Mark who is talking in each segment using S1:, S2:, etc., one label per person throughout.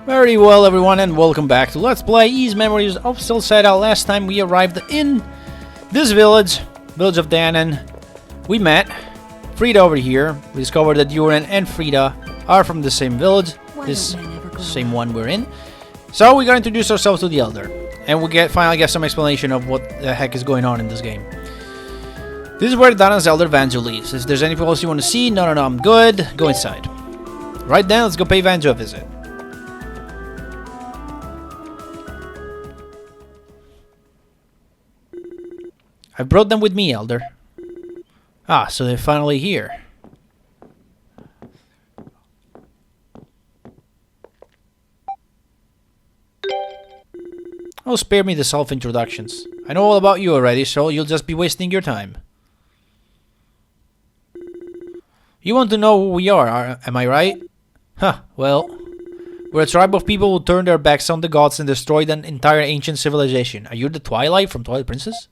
S1: Very well, everyone, and welcome back to Let's Play Ys Memories of Celceta. Last time we arrived in this village of Danon. We met Frida over here. We discovered that Duran and Frida are from the same village, this same one we're in. So we gotta introduce ourselves to the Elder, and we finally get some explanation of what the heck is going on in this game. This is where Danon's Elder Vanjo lives. If there's anything else you want to see, no, I'm good. Go inside. Right then, let's go pay Vanjo a visit. I brought them with me, Elder. Ah, so they're finally here. Oh, spare me the self-introductions. I know all about you already, so you'll just be wasting your time. You want to know who we are, am I right? Huh, well, we're a tribe of people who turned their backs on the gods and destroyed an entire ancient civilization. Are you the Twilight from Twilight Princess?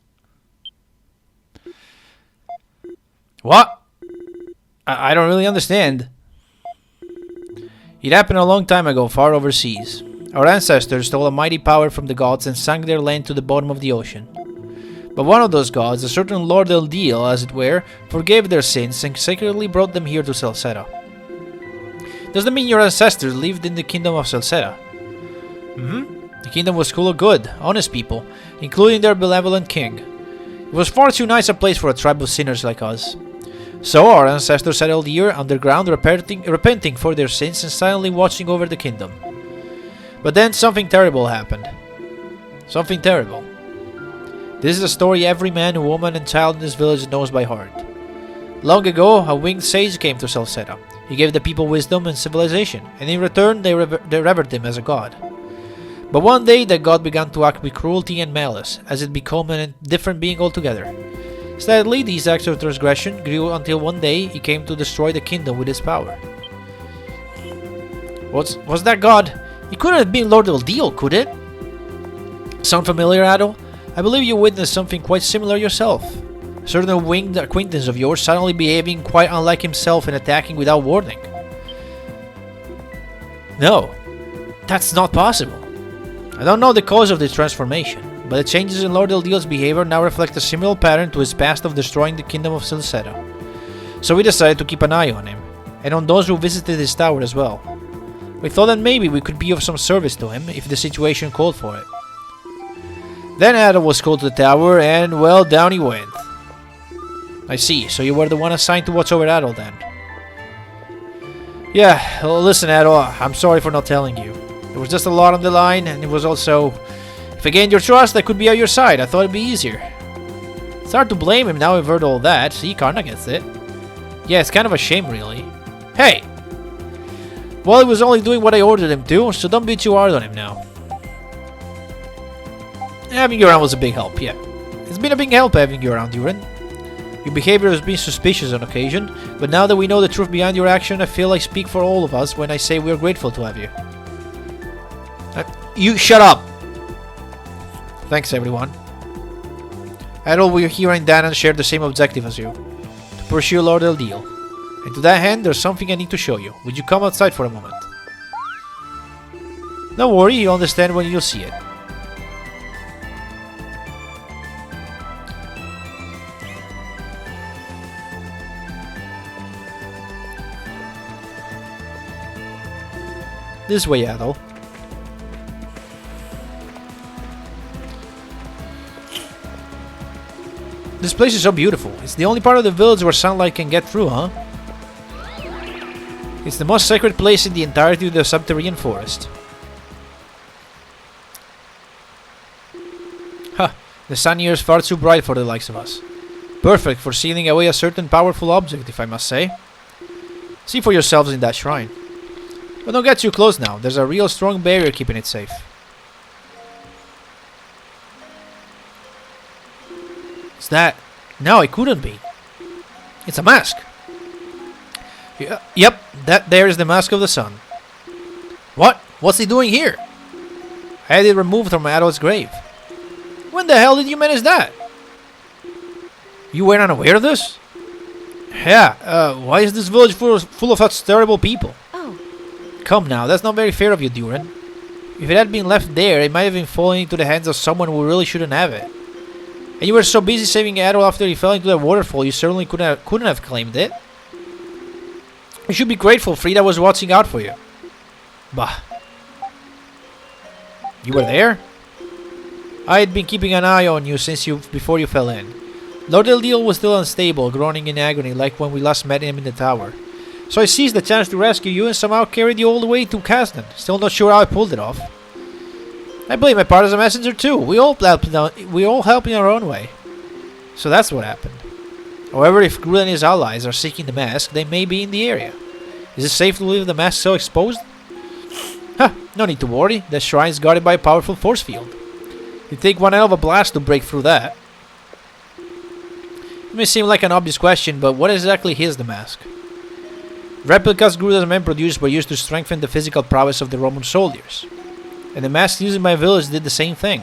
S1: What? I don't really understand. It happened a long time ago, far overseas. Our ancestors stole a mighty power from the gods and sank their land to the bottom of the ocean. But one of those gods, a certain Lord Eldeal, as it were, forgave their sins and secretly brought them here to Celceta. Does that mean your ancestors lived in the kingdom of Celceta? The kingdom was full of good, honest people, including their benevolent king. It was far too nice a place for a tribe of sinners like us. So our ancestors settled here underground, repenting for their sins and silently watching over the kingdom. But then something terrible happened. Something terrible. This is a story every man, woman and child in this village knows by heart. Long ago, a winged sage came to Celceta. He gave the people wisdom and civilization, and in return they revered him as a god. But one day that god began to act with cruelty and malice, as it became a different being altogether. Sadly, these acts of transgression grew until one day he came to destroy the kingdom with his power. Was that god? It couldn't have been Lord Eldeal, could it? Sound familiar, Adol? I believe you witnessed something quite similar yourself. A certain winged acquaintance of yours suddenly behaving quite unlike himself and attacking without warning. No, that's not possible. I don't know the cause of this transformation, but the changes in Lord Eldeal's behavior now reflect a similar pattern to his past of destroying the kingdom of Celceta. So we decided to keep an eye on him, and on those who visited his tower as well. We thought that maybe we could be of some service to him if the situation called for it. Then Adol was called to the tower, and well, down he went. I see, so you were the one assigned to watch over Adol then. Yeah, well, listen Adol, I'm sorry for not telling you. There was just a lot on the line, and it was also... If I gained your trust, I could be on your side. I thought it'd be easier. It's hard to blame him now I've heard all that. See, Karna gets it. Yeah, it's kind of a shame, really. Hey! Well, he was only doing what I ordered him to, so don't be too hard on him now. Having you around was a big help, yeah. It's been a big help having you around, Duran. Your behavior has been suspicious on occasion, but now that we know the truth behind your action, I feel I speak for all of us when I say we're grateful to have you. You shut up! Thanks, everyone. Adol, we're here in Danon share the same objective as you, to pursue Lord Eldeal. And to that end, there's something I need to show you. Would you come outside for a moment? Don't worry, you'll understand when you'll see it. This way, Adol. This place is so beautiful. It's the only part of the village where sunlight can get through, huh? It's the most sacred place in the entirety of the subterranean forest. Huh, the sun here is far too bright for the likes of us. Perfect for sealing away a certain powerful object, if I must say. See for yourselves in that shrine. But don't get too close now, there's a real strong barrier keeping it safe. Is that? No, it couldn't be. It's a mask. Yep, that there is the mask of the sun. What? What's he doing here? I had it removed from Adol's grave. When the hell did you manage that? You were unaware of this? Yeah, why is this village full of such terrible people?
S2: Oh.
S1: Come now, that's not very fair of you, Duran. If it had been left there, it might have been falling into the hands of someone who really shouldn't have it. And you were so busy saving Adol after he fell into the waterfall, you certainly couldn't have claimed it. You should be grateful Frida was watching out for you. Bah. You were there? I had been keeping an eye on you before you fell in. Lord Eldiel was still unstable, groaning in agony like when we last met him in the tower. So I seized the chance to rescue you and somehow carried you all the way to Kasdan. Still not sure how I pulled it off. I play my part as a messenger too. We all help in our own way. So that's what happened. However, if Gruul and his allies are seeking the mask, they may be in the area. Is it safe to leave the mask so exposed? Huh, no need to worry. The shrine is guarded by a powerful force field. It'd take one hell of a blast to break through that. It may seem like an obvious question, but what exactly is the mask? Replicas Gruul's men produced were used to strengthen the physical prowess of the Roman soldiers. And the masks used in my village did the same thing.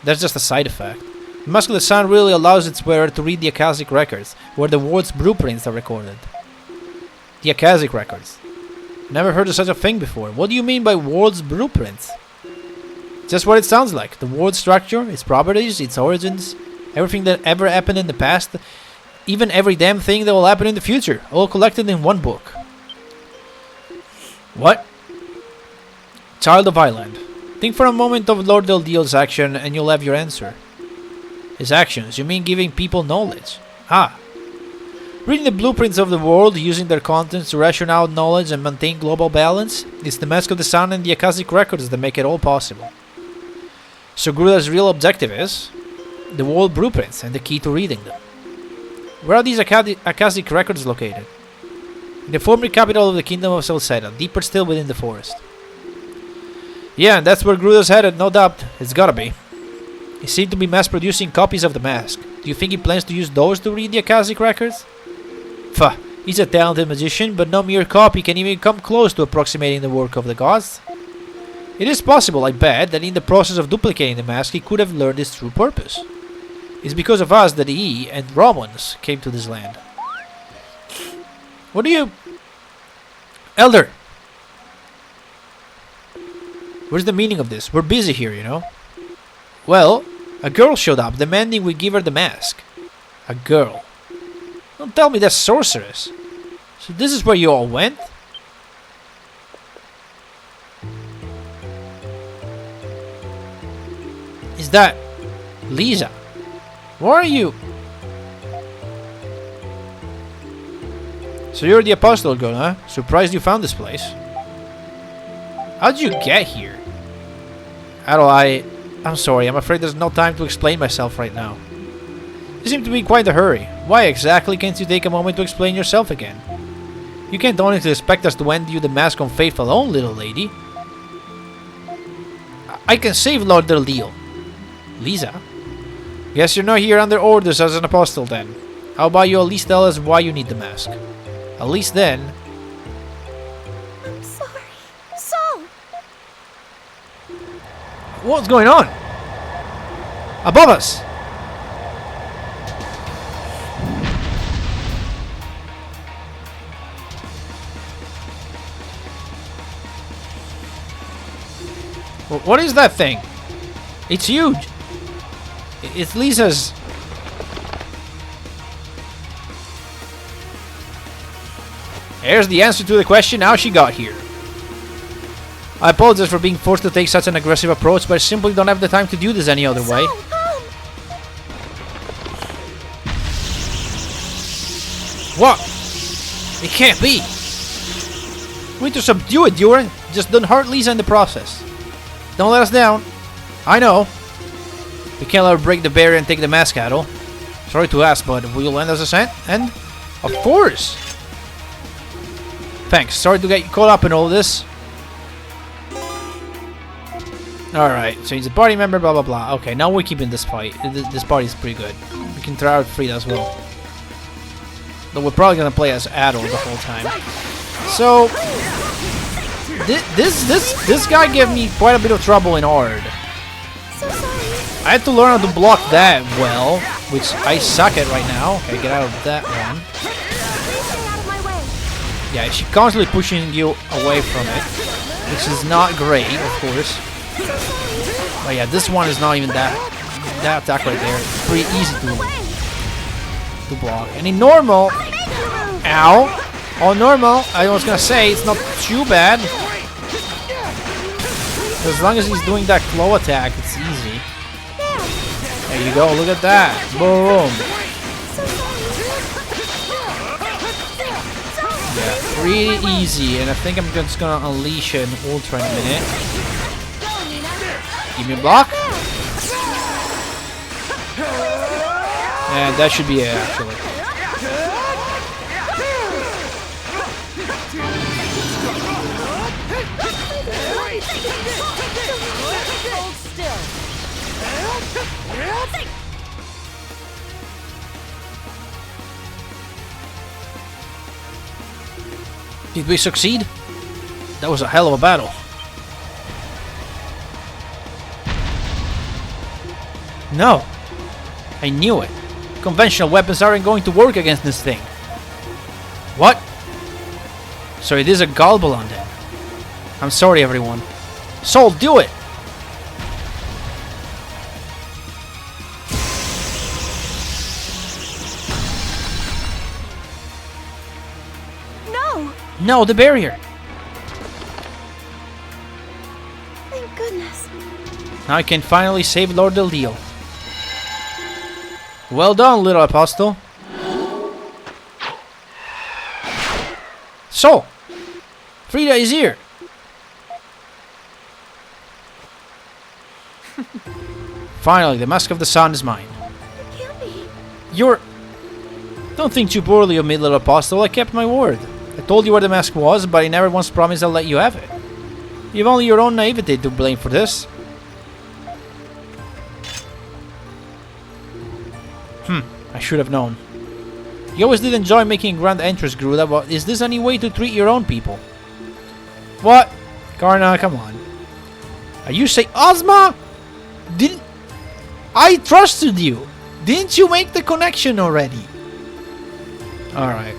S1: That's just a side effect. The Mask of the Sun really allows its wearer to read the Akashic records, where the world's blueprints are recorded. The Akashic records. Never heard of such a thing before. What do you mean by world's blueprints? Just what it sounds like. The world's structure, its properties, its origins, everything that ever happened in the past, even every damn thing that will happen in the future, all collected in one book. What? Child of Island. Think for a moment of Lord Eldiel's action and you'll have your answer. His actions, you mean giving people knowledge? Ah. Reading the blueprints of the world, using their contents to ration out knowledge and maintain global balance, it's the Mask of the Sun and the Akashic records that make it all possible. So Gruul's real objective is the world blueprints and the key to reading them. Where are these Akashic records located? In the former capital of the Kingdom of Celceta, deeper still within the forest. Yeah, and that's where Gruul's headed, no doubt. It's gotta be. He seemed to be mass-producing copies of the mask. Do you think he plans to use those to read the Akashic records? He's a talented magician, but no mere copy can even come close to approximating the work of the gods. It is possible, I bet, that in the process of duplicating the mask, he could have learned its true purpose. It's because of us that he and Romans came to this land. What do you... Elder! Where's the meaning of this? We're busy here, you know. Well, a girl showed up demanding we give her the mask. A girl. Don't tell me that's sorceress. So this is where you all went? Is that... Leeza? Where are you? So you're the apostle girl, huh? Surprised you found this place. How'd you get here? Adol, I'm sorry, I'm afraid there's no time to explain myself right now. You seem to be in quite a hurry. Why exactly can't you take a moment to explain yourself again? You can't honestly expect us to hand you the mask on faith alone, little lady. I can save Lord Eldiel. Leeza? Guess you're not here under orders as an apostle then. How about you at least tell us why you need the mask? At least then...
S2: I'm sorry. Saul!
S1: What's going on? Above us! What is that thing? It's huge. It's Leeza's. Here's the answer to the question how she got here. I apologize for being forced to take such an aggressive approach, but I simply don't have the time to do this any other way. What? It can't be. We need to subdue it, Duran. Just don't hurt Leeza in the process. Don't let us down. I know. We can't let her break the barrier and take the mask, Adol. Sorry to ask, but will you lend us a cent? And, of course. Thanks. Sorry to get you caught up in all this. Alright, so he's a party member, blah blah blah. Okay, now we're keeping this fight. This party is pretty good. We can try out Frida as well. Though we're probably gonna play as Adol the whole time. So, this guy gave me quite a bit of trouble in Ard. I had to learn how to block that well, which I suck at right now. Okay, get out of that one. Yeah, she's constantly pushing you away from it, which is not great, of course. But yeah, this one is not even that attack right there. It's pretty easy to block. And in normal, ow! On normal, I was gonna say it's not too bad. As long as he's doing that claw attack, it's easy. There you go. Look at that. Boom. Yeah, pretty easy, and I think I'm just gonna unleash an ultra in a minute. Give me a block. And that should be it, actually. Did we succeed? That was a hell of a battle. No. I knew it. Conventional weapons aren't going to work against this thing. What? So it is a Galbalon then. I'm sorry, everyone. Soul, do it!
S2: No!
S1: No, the barrier!
S2: Thank goodness.
S1: Now I can finally save Lord Del Dio. Well done, little apostle. So, Frida is here. Finally, the Mask of the Sun is mine.
S2: It can't be.
S1: You're... Don't think too poorly of me, little apostle. I kept my word. I told you where the mask was, but I never once promised I'll let you have it. You've only your own naivety to blame for this. I should have known. You always did enjoy making grand entrance, Gruda, but is this any way to treat your own people? What? Karna, come on. Are you saying Ozma? Didn't... I trusted you. Didn't you make the connection already? Alright.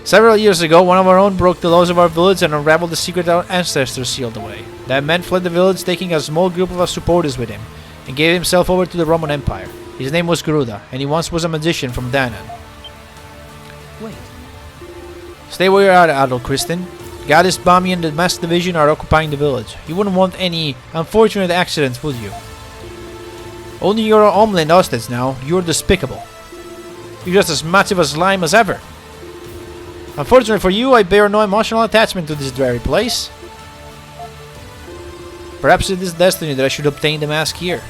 S1: Several years ago, one of our own broke the laws of our village and unraveled the secret our ancestors sealed away. That man fled the village, taking a small group of our supporters with him, and gave himself over to the Roman Empire. His name was Garuda, and he once was a magician from Danaan. Wait. Stay where you're at, Adol Christin. Goddess Bami and the Mass Division are occupying the village. You wouldn't want any unfortunate accidents, would you? Only your homeland hostage now. You're despicable. You're just as massive a slime as ever. Unfortunately for you, I bear no emotional attachment to this very place. Perhaps it is destiny that I should obtain the mask here.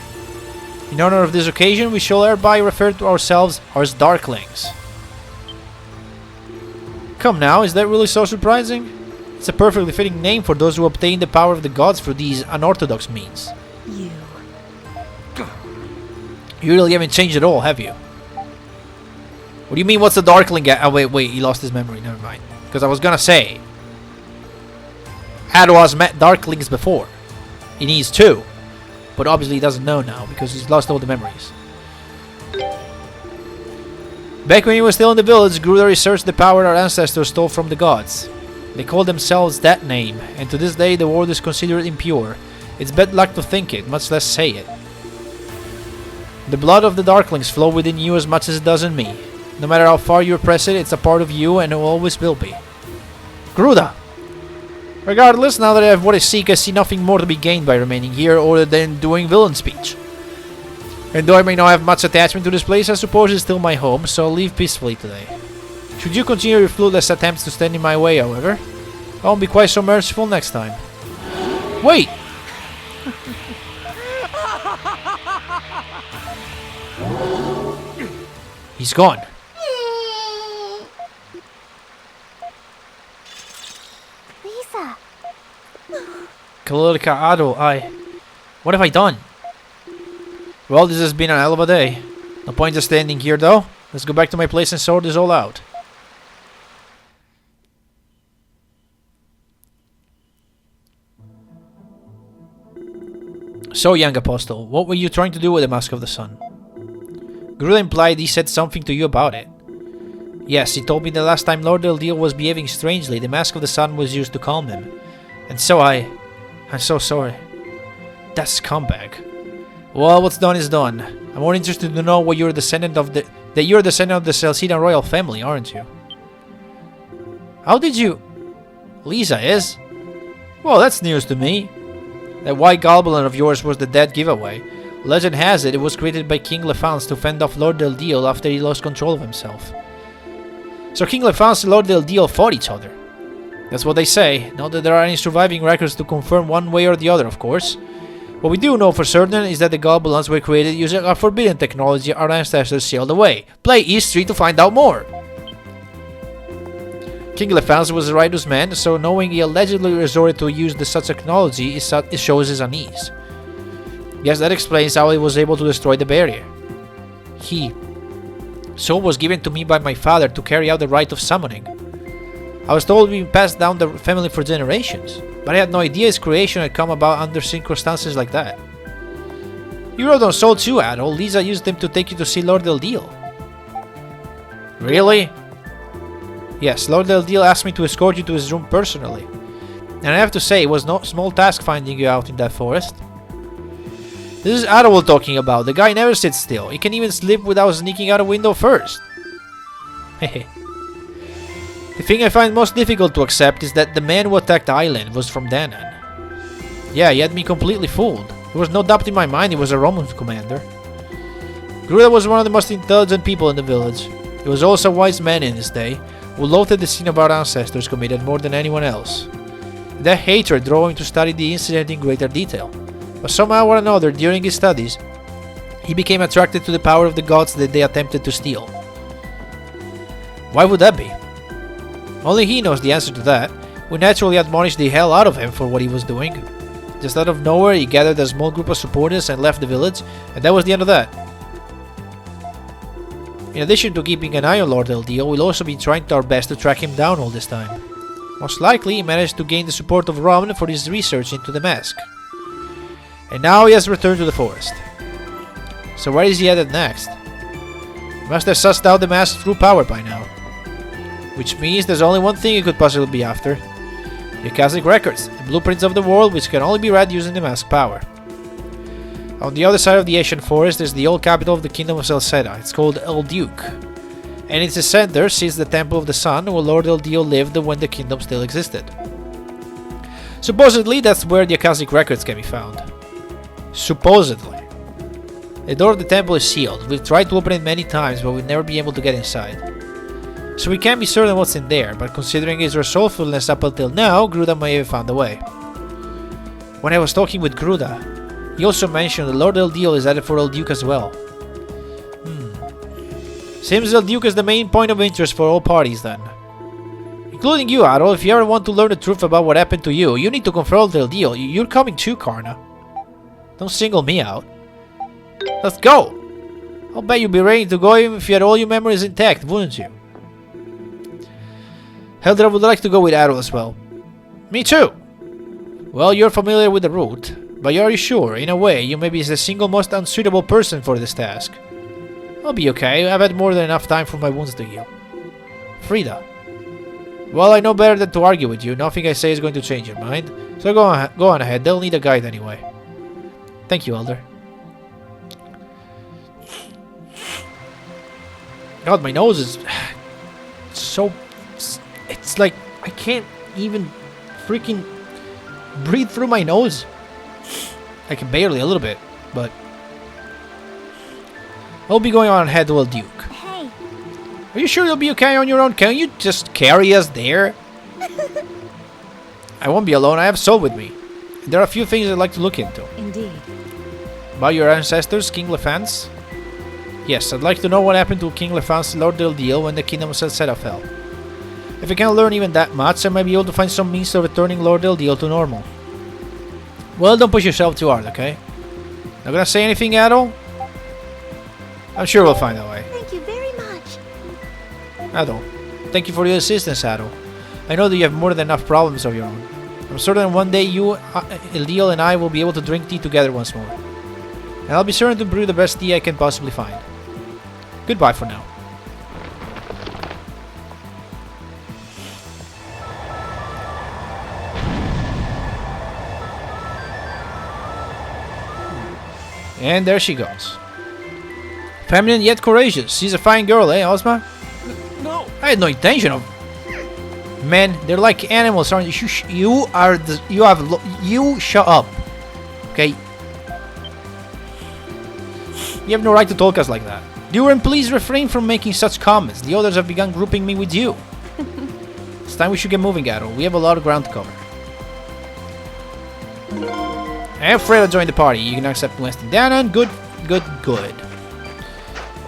S1: In honor of this occasion, we shall hereby refer to ourselves as Darklings. Come now, is that really so surprising? It's a perfectly fitting name for those who obtain the power of the gods through these unorthodox means.
S2: You.
S1: You really haven't changed at all, have you? What do you mean, what's the Darkling? Oh, wait, he lost his memory, never mind. Because I was gonna say... Adol has met Darklings before. He needs two. But obviously he doesn't know now because he's lost all the memories. Back when he was still in the village, Garuda researched the power our ancestors stole from the gods. They called themselves that name, and to this day the word is considered impure. It's bad luck to think it, much less say it. The blood of the Darklings flow within you as much as it does in me. No matter how far you repress it, it's a part of you and it always will be. Garuda! Regardless, now that I have what I seek, I see nothing more to be gained by remaining here other than doing villain speech. And though I may not have much attachment to this place, I suppose it's still my home, so I'll leave peacefully today. Should you continue your fruitless attempts to stand in my way, however, I won't be quite so merciful next time. Wait! He's gone.
S2: Leeza.
S1: Kalilika Adol, what have I done? Well, this has been a hell of a day. No point in standing here, though. Let's go back to my place and sort this all out. So, young apostle, what were you trying to do with the Mask of the Sun? Garuda implied he said something to you about it. Yes, he told me the last time Lord Del Deal was behaving strangely, the Mask of the Sun was used to calm him. And so I'm so sorry. That scumbag. Well, what's done is done. I'm more interested to know what you're a descendant of that you're a descendant of the Celceta royal family, aren't you? How did you... Leeza is? Well, that's news to me. That white goblin of yours was the dead giveaway. Legend has it was created by King Lefance to fend off Lord Del Deal after he lost control of himself. So King Lefance and Lord Del Deal fought each other. That's what they say, not that there are any surviving records to confirm one way or the other, of course. What we do know for certain is that the goblins were created using a forbidden technology our ancestors sealed away. Play East 3 to find out more! King Lefance was a righteous man, so knowing he allegedly resorted to use such technology, it shows his unease. Yes, that explains how he was able to destroy the barrier. Soul was given to me by my father to carry out the rite of summoning. I was told it had been passed down the family for generations, but I had no idea its creation had come about under circumstances like that. You rode on Soul too, Adol. Leeza used them to take you to see Lord Del Deal. Really? Yes, Lord Del Deal asked me to escort you to his room personally. And I have to say, it was no small task finding you out in that forest. This is Adol talking about. The guy never sits still. He can even slip without sneaking out a window first. Hehe. The thing I find most difficult to accept is that the man who attacked the island was from Danan. Yeah, he had me completely fooled. There was no doubt in my mind he was a Roman commander. Gruda was one of the most intelligent people in the village. He was also a wise man in his day, who loathed the sin of our ancestors committed more than anyone else. That hatred drove him to study the incident in greater detail. But somehow or another, during his studies, he became attracted to the power of the gods that they attempted to steal. Why would that be? Only he knows the answer to that. We naturally admonished the hell out of him for what he was doing. Just out of nowhere, he gathered a small group of supporters and left the village, and that was the end of that. In addition to keeping an eye on Lord Del Deal, we'll also be trying our best to track him down all this time. Most likely, he managed to gain the support of Rom for his research into the mask. And now he has returned to the forest. So where is he headed next? He must have sussed out the mask's true power by now. Which means there's only one thing he could possibly be after. The Akashic records, the blueprints of the world which can only be read using the mask power. On the other side of the ancient forest is the old capital of the kingdom of Celceta. It's called El Duke. And in its center sits the Temple of the Sun where Lord Del Deal lived when the kingdom still existed. Supposedly that's where the Akashic records can be found. Supposedly. The door of the temple is sealed. We've tried to open it many times, but we've never been able to get inside. So we can't be certain what's in there, but considering his resourcefulness up until now, Gruda may have found a way. When I was talking with Gruda, he also mentioned that Lord Del Deal is headed for El Duke as well. Seems El Duke is the main point of interest for all parties then. Including you, Adol. If you ever want to learn the truth about what happened to you, you need to confront Del Deal. You're coming too, Karna. Don't single me out. Let's go! I'll bet you'd be ready to go even if you had all your memories intact, wouldn't you? Heldra would like to go with Adol as well. Me too! Well, you're familiar with the route, but are you sure? In a way, you may be the single most unsuitable person for this task. I'll be okay. I've had more than enough time for my wounds to heal. Frida. Well, I know better than to argue with you. Nothing I say is going to change your mind. So go on ahead. They'll need a guide anyway. Thank you, Elder. God, my nose is so... It's like I can't even freaking breathe through my nose. I can barely, a little bit, but... I'll be going on ahead to El Duke.
S2: Hey.
S1: Are you sure you'll be okay on your own? Can you just carry us there? I won't be alone. I have Soul with me. There are a few things I'd like to look into.
S2: Indeed.
S1: About your ancestors, King Lefance? Yes, I'd like to know what happened to King Lefance and Lord Del Deal when the kingdom of Celceta fell. If I can't learn even that much, I might be able to find some means of returning Lord Del Deal to normal. Well, don't push yourself too hard, okay? Not gonna say anything, Adol? I'm sure we'll find a way.
S2: Thank you very much.
S1: Adol. Thank you for your assistance, Adol. I know that you have more than enough problems of your own. I'm certain one day you, Eldiel, and I will be able to drink tea together once more. And I'll be certain to brew the best tea I can possibly find. Goodbye for now. And there she goes. Feminine yet courageous. She's a fine girl, eh, Ozma?
S3: No.
S1: I had no intention of. Man, they're like animals, aren't you? You shut up. Okay. You have no right to talk us like that. Duran, please refrain from making such comments. The others have begun grouping me with you. It's time we should get moving, Adol. We have a lot of ground to cover. And Fredo joined the party. You can accept Winston Danon. Good.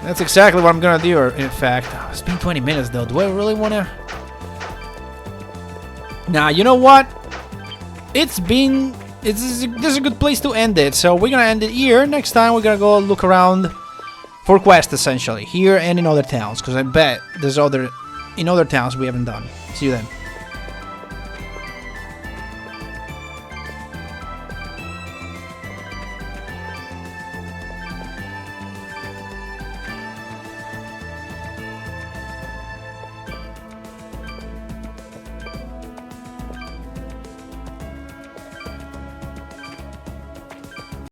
S1: That's exactly what I'm gonna do, in fact. Oh, it's been 20 minutes though. Do I really wanna... Nah, you know what? This is a good place to end it. So we're gonna end it here. Next time we're gonna go look around for quests, essentially. Here and in other towns. Because I bet there's in other towns we haven't done. See you then.